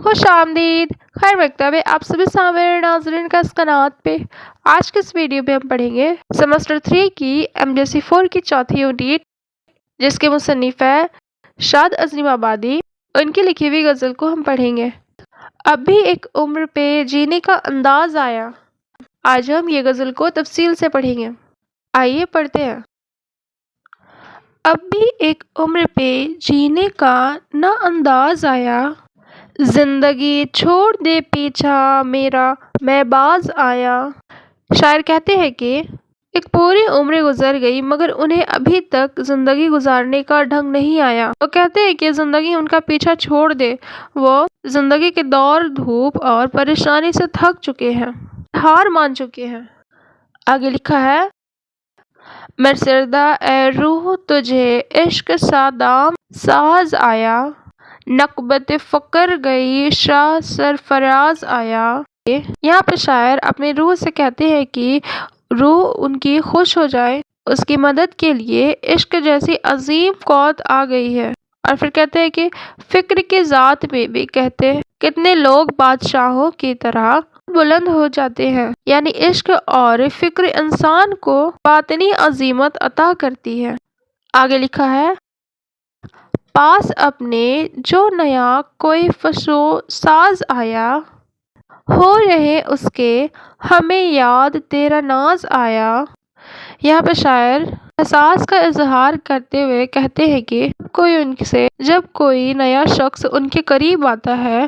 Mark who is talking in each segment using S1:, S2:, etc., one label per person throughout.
S1: خوش آمدید، خیر مکتب ہے آپ سبھی سامعین ناظرین کا اس قنات پہ۔ آج کے اس ویڈیو میں ہم پڑھیں گے سیمسٹر 3 کی MJC 4 کی چوتھی یونٹ، جس کے مصنف ہے شاد عظیم آبادی۔ ان کی لکھی ہوئی غزل کو ہم پڑھیں گے۔ اب بھی ایک عمر پہ جینے کا انداز آیا۔ آج ہم یہ غزل کو تفصیل سے پڑھیں گے۔ آئیے پڑھتے ہیں۔ اب بھی ایک عمر پہ جینے کا نہ انداز آیا، زندگی چھوڑ دے پیچھا میرا میں باز آیا۔ شاعر کہتے ہیں کہ ایک پوری عمر گزر گئی مگر انہیں ابھی تک زندگی گزارنے کا ڈھنگ نہیں آیا۔ وہ کہتے ہیں کہ زندگی ان کا پیچھا چھوڑ دے، وہ زندگی کے دور دھوپ اور پریشانی سے تھک چکے ہیں، ہار مان چکے ہیں۔ آگے لکھا ہے، مرسردہ اے روح تجھے عشق سا دام ساز آیا، نکبت فقر گئی شاہ سرفراز آیا۔ یہاں پہ شاعر اپنی روح سے کہتے ہیں کہ روح ان کی خوش ہو جائے، اس کی مدد کے لیے عشق جیسی عظیم قوت آ گئی ہے۔ اور پھر کہتے ہیں کہ فکر کی ذات میں بھی کہتے ہیں کتنے لوگ بادشاہوں کی طرح بلند ہو جاتے ہیں، یعنی عشق اور فکر انسان کو باطنی عظمت عطا کرتی ہے۔ آگے لکھا ہے، پاس اپنے جو نیا کوئی فشو ساز آیا، ہو رہے اس کے ہمیں یاد تیرا ناز آیا۔ یہاں پہ شاعر احساس کا اظہار کرتے ہوئے کہتے ہیں کہ جب کوئی نیا شخص ان کے قریب آتا ہے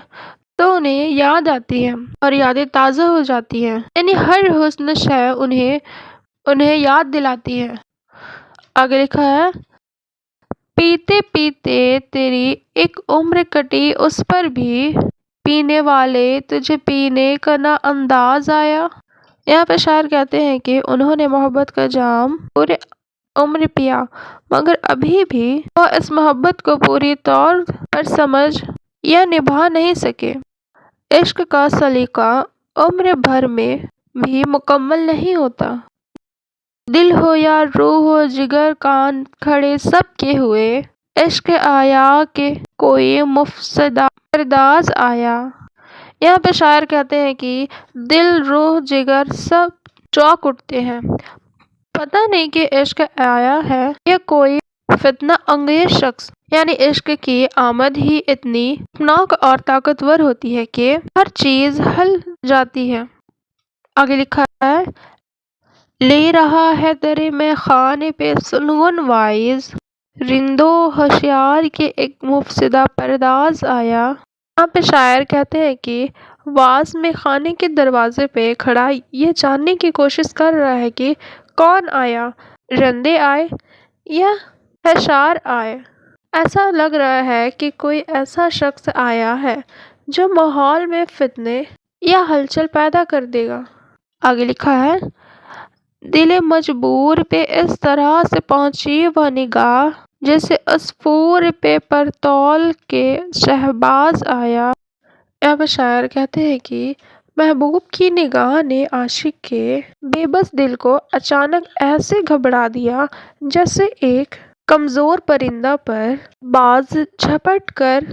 S1: تو انہیں یاد آتی ہے اور یادیں تازہ ہو جاتی ہیں، یعنی ہر حسن شے انہیں یاد دلاتی ہے۔ آگے لکھا ہے، پیتے پیتے تیری ایک عمر کٹی اس پر بھی، پینے والے تجھے پینے کا نہ انداز آیا۔ یہاں پہ شاعر کہتے ہیں کہ انہوں نے محبت کا جام پورے عمر پیا مگر ابھی بھی وہ اس محبت کو پوری طور پر سمجھ یا نبھا نہیں سکے۔ عشق کا سلیقہ عمر بھر میں بھی مکمل نہیں ہوتا۔ دل ہو یا روح ہو جگر کان کھڑے سب کے ہوئے، عشق آیا کہ کوئی مفسدہ پرداز آیا۔ یہاں پہ شاعر کہتے ہیں کہ دل روح جگر سب چونک اٹھتے ہیں، پتہ نہیں کہ عشق آیا ہے یا کوئی فتنہ انگیز شخص، یعنی عشق کی آمد ہی اتنی خوفناک اور طاقتور ہوتی ہے کہ ہر چیز ہل جاتی ہے۔ آگے لکھا ہے، لے رہا ہے در میں خانے پہ سنگن وائز، رندو ہوشیار کے ایک مفسدہ پرداز آیا۔ یہاں پہ شاعر کہتے ہیں کہ واعظ میں خانے کے دروازے پہ کھڑا یہ جاننے کی کوشش کر رہا ہے کہ کون آیا، رندے آئے یا ہوشیار آئے۔ ایسا لگ رہا ہے کہ کوئی ایسا شخص آیا ہے جو ماحول میں فتنے یا ہلچل پیدا کر دے گا۔ آگے لکھا ہے، دل مجبور پہ اس طرح سے پہنچی وہ نگاہ، جیسے عصفور پہ پرتول کے شہباز آیا۔ یہاں پہ شاعر کہتے ہیں کہ محبوب کی نگاہ نے عاشق کے بے بس دل کو اچانک ایسے گھبرا دیا جیسے ایک کمزور پرندہ پر باز جھپٹ کر،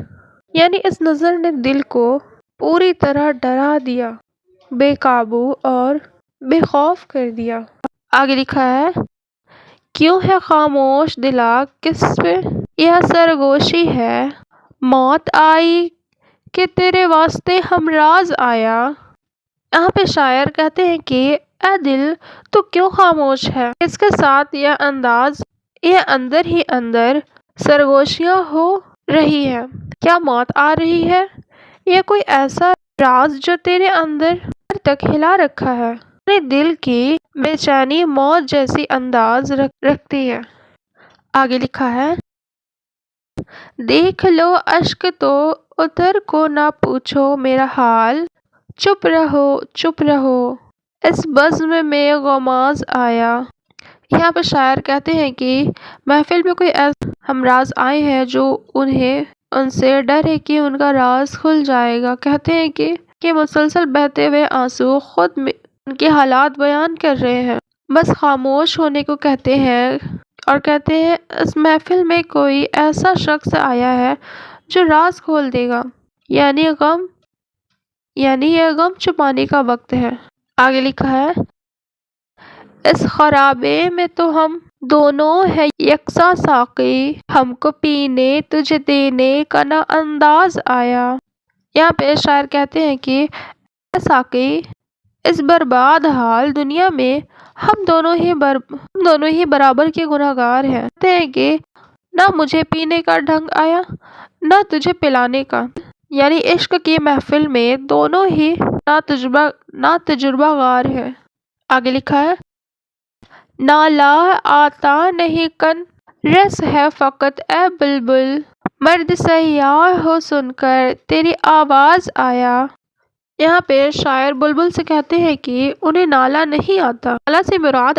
S1: یعنی اس نظر نے دل کو پوری طرح ڈرا دیا، بے قابو اور بے خوف کر دیا۔ آگے لکھا ہے، کیوں ہے خاموش دلا کس پہ یہ سرگوشی ہے، موت آئی کہ تیرے واسطے ہمراز آیا۔ یہاں پہ شاعر کہتے ہیں کہ اے دل تو کیوں خاموش ہے، اس کے ساتھ یہ انداز، یہ اندر ہی اندر سرگوشیاں ہو رہی ہے، کیا موت آ رہی ہے، یہ کوئی ایسا راز جو تیرے اندر تک ہلا رکھا ہے۔ اپنے دل کی بے چینی موت جیسی انداز رکھتی ہے۔ آگے لکھا ہے، دیکھ لو اشک تو اتر کو نہ پوچھو میرا حال، چپ رہو چپ رہو اس بزم میں غماز آیا۔ یہاں پہ شاعر کہتے ہیں کہ محفل میں کوئی ایسا ہمراز آئے ہیں جو انہیں ان سے ڈر ہے کہ ان کا راز کھل جائے گا۔ کہتے ہیں کہ مسلسل بہتے ہوئے آنسو خود ان کے حالات بیان کر رہے ہیں، بس خاموش ہونے کو کہتے ہیں اور کہتے ہیں اس محفل میں کوئی ایسا شخص آیا ہے جو راز کھول دے گا، یعنی غم یعنی یہ غم چھپانے کا وقت ہے۔ آگے لکھا ہے اس خرابے میں تو ہم دونوں ہے یکساں ساقی، ہم کو پینے تجھے دینے کا نہ انداز آیا۔ یہاں پہ شاعر کہتے ہیں کہ اے ساقی، اس برباد حال دنیا میں ہم دونوں ہی برابر کے گنہگار ہیں۔ کہتے ہیں کہ نہ مجھے پینے کا ڈھنگ آیا نہ تجھے پلانے کا، یعنی عشق کی محفل میں دونوں ہی نا تجربہ گار ہیں۔ آگے لکھا ہے نالہ آتا نہیں کن رس ہے فقط اے بلبل، مرد سیاح ہو سن کر تیری آواز آیا۔ یہاں پہ شاعر بلبل سے کہتے ہیں کہ انہیں نالہ نہیں آتا۔ نالہ سے مراد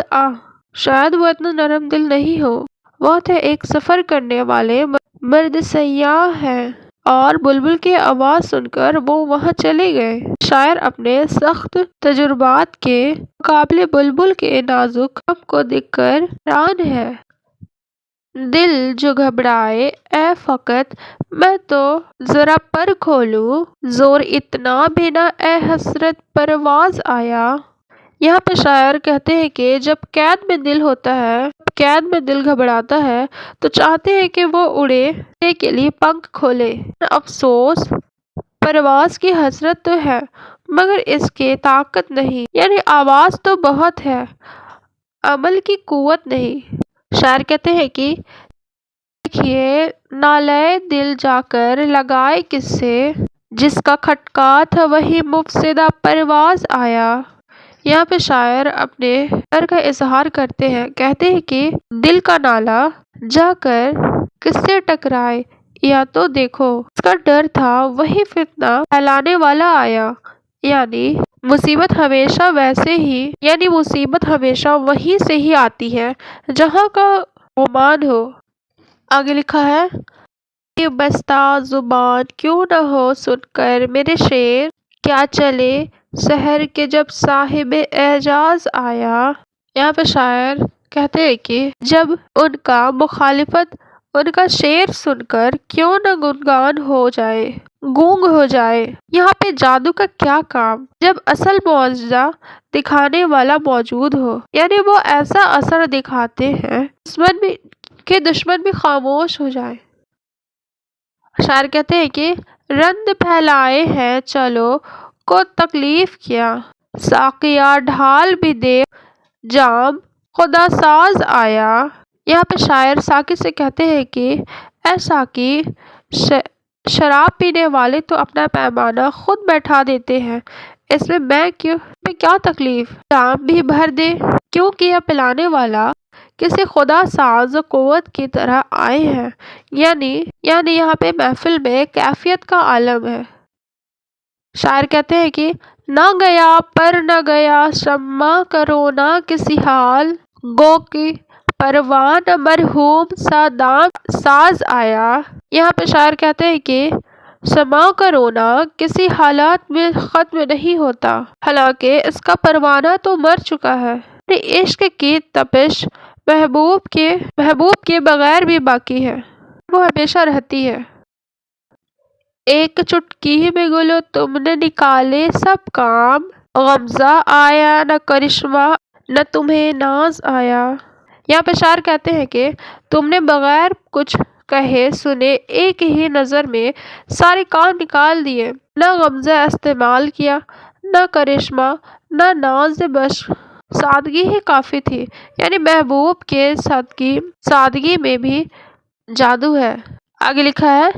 S1: شاید وہ اتنا نرم دل نہیں ہو، وہ تھے ایک سفر کرنے والے مرد سیاح ہیں اور بلبل کی آواز سن کر وہ وہاں چلے گئے۔ شاعر اپنے سخت تجربات کے مقابلے بلبل کے نازک غم کو دیکھ کر حیران ہے۔ دل جو گھبرائے اے فقط میں تو ذرا پر کھولوں، زور اتنا بھی نہ اے حسرت پرواز آیا۔ یہاں پہ شاعر کہتے ہیں کہ جب قید میں دل ہوتا ہے، قید میں دل گھبراتا ہے تو چاہتے ہیں کہ وہ اڑے کے لیے پنکھ کھولے۔ افسوس پرواز کی حسرت تو ہے مگر اس کی طاقت نہیں، یعنی آواز تو بہت ہے، عمل کی قوت نہیں۔ شاعر کہتے ہیں کہ دیکھیے نالے دل جا کر لگائے کس سے، جس کا کھٹکا تھا وہی مفسدہ پرواز آیا۔ یہاں پہ شاعر اپنے ڈر کا اظہار کرتے ہیں، کہتے ہیں کہ دل کا نالہ جا کر کس سے ٹکرائے، یا تو دیکھو اس کا ڈر تھا وہی فتنہ پھیلانے والا آیا، یعنی مصیبت ہمیشہ وہیں سے ہی آتی ہے جہاں کا گمان ہو۔ آگے لکھا ہے یہ بستہ زبان کیوں نہ ہو سن کر میرے شعر، کیا چلے سحر کے جب صاحب اعجاز آیا۔ یہاں پہ شاعر کہتے ہیں کہ جب ان کا مخالفت ان کا شعر سن کر کیوں نہ گنگان ہو جائے، گونگ ہو جائے۔ یہاں پہ جادو کا کیا کام جب اصل معجزہ دکھانے والا موجود ہو، یعنی وہ ایسا اثر دکھاتے ہیں کہ دشمن بھی خاموش ہو جائے۔ شاعر کہتے ہیں کہ رند پھیلائے ہیں چلو کو تکلیف کیا، ساقیہ ڈھال بھی دے جام خدا ساز آیا۔ یہاں پہ شاعر ساقی سے کہتے ہیں کہ اے ساقی، شراب پینے والے تو اپنا پیمانہ خود بیٹھا دیتے ہیں، اس میں کیا تکلیف، جام بھی بھر دے، کیونکہ یہ پلانے والا کسی خدا ساز قوت کی طرح آئے ہیں، یعنی یہاں پہ محفل میں کیفیت کا عالم ہے۔ شاعر کہتے ہیں کہ نہ گیا پر نہ گیا شمع کرونا کسی حال، گو کہ پروان مرحوم سا دام ساز آیا۔ یہاں پہ شاعر کہتے ہیں کہ شمع کا رونا کسی حالات میں ختم نہیں ہوتا، حالانکہ اس کا پروانہ تو مر چکا ہے۔ عشق کی تپش محبوب کے بغیر بھی باقی ہے، وہ ہمیشہ رہتی ہے۔ ایک چٹکی میں گلو تم نے نکالے سب کام، غمزہ آیا نہ کرشمہ نہ تمہیں ناز آیا۔ یہاں پہ شاعر کہتے ہیں کہ تم نے بغیر کچھ کہے سنے ایک ہی نظر میں سارے کام نکال دیے، نہ غمزہ استعمال کیا نہ کرشمہ نہ ناز، بس سادگی ہی کافی تھی، یعنی محبوب کے سادگی میں بھی جادو ہے۔ آگے لکھا ہے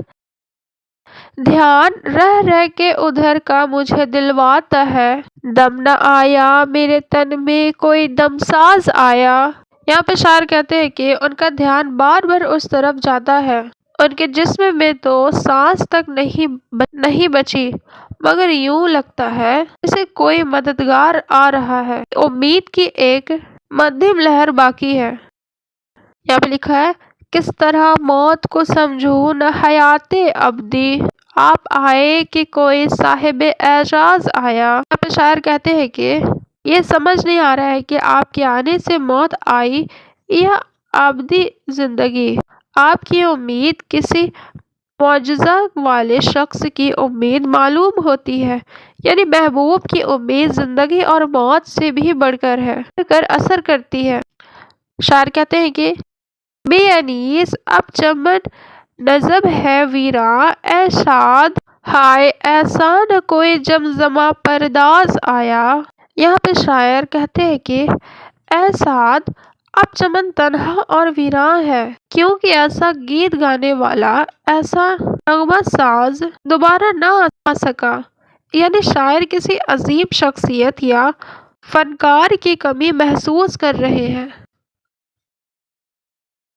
S1: دھیان رہ رہ کے ادھر کا مجھے دلواتا ہے، دم نہ آیا میرے تن میں کوئی دم ساز آیا۔ یہاں پہ شاعر کہتے ہیں کہ ان کا دھیان بار بار اس طرف جاتا ہے، ان کے جسم میں تو سانس تک نہیں بچی، مگر یوں لگتا ہے جیسے کوئی مددگار آ رہا ہے، امید کی ایک مدھم لہر باقی ہے۔ یہاں پہ لکھا ہے کس طرح موت کو سمجھوں نہ حیات ابدی، آپ آئے کہ کوئی صاحب اعجاز آیا۔ یہاں پہ شاعر کہتے ہیں کہ یہ سمجھ نہیں آ رہا ہے کہ آپ کے آنے سے موت آئی یا ابدی زندگی، آپ کی امید کسی معجزہ والے شخص کی امید معلوم ہوتی ہے، یعنی محبوب کی امید زندگی اور موت سے بھی بڑھ کر اثر کرتی ہے۔ شاعر کہتے ہیں کہ بے انیس اب چمن نظم ہے ویراں، اے شاد ہائے ایسا نہ کوئی زمزمہ پرداز آیا۔ یہاں پہ شاعر کہتے ہیں کہ اے سعد، اب چمن تنہا اور ویراں ہے، کیونکہ ایسا گیت گانے والا، ایسا نغمہ ساز دوبارہ نہ آ سکا۔ یعنی شاعر کسی عظیم شخصیت یا فنکار کی کمی محسوس کر رہے ہیں۔